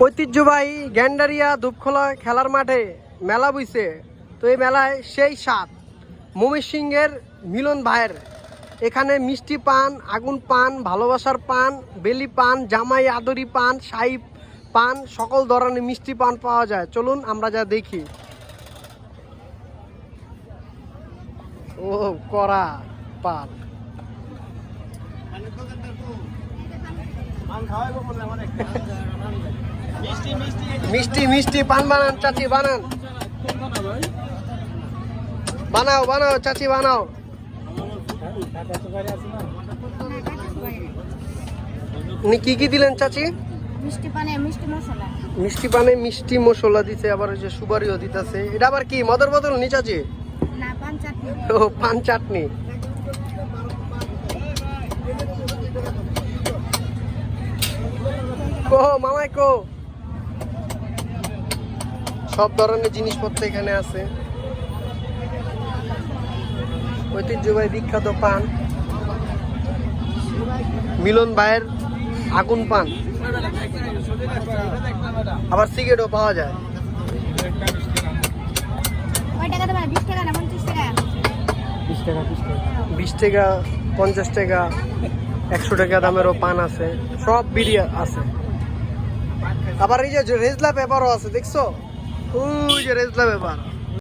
ঐতিহ্যবাহী গ্যান্ডারিয়া দুপখোলা খেলার মাঠে মেলা বইছে। তো এই মেলায় সেই স্বাদ ময়মনসিংহের মিলন ভাইয়ের। এখানে মিষ্টি পান, আগুন পান, ভালোবাসার পান, বেলি পান, জামাই আদরি পান, শাহী পান, সকল ধরনের মিষ্টি পান পাওয়া যায়। চলুন আমরা যা দেখি। ও করা পান, মিষ্টি মিষ্টি পান বানান চাচি, বানান, বানাও বানাও চাচি বানাও। কি কি দিলেন চাচি? মিষ্টি পানে মিষ্টি মশলা, মিষ্টি পানে মিষ্টি মশলা দিছে, আবার ওই যে সুপারিও দিতেছে। এটা আবার কি মদের বোতল নি চাচি? না, পান চাটনি। ও পান চাটনি। কো মামাই কো, সব ধরনের জিনিসপত্র এখানে আছে। ঐতিহ্যবাহী বিখ্যাত পান মিলন ভাইয়ের আগুন পান, আবার সিগারেটও পাওয়া যায়। কয় টাকা দেবেন? 20 টাকা না 50 টাকা? 20 টাকা, 50 টাকা, 100 টাকা দামেরও পান আছে, সব বিড়ি আছে। আবার এই যে রেজলা পেপারও আছে, দেখছো? ওই যে রেজলা পেপার।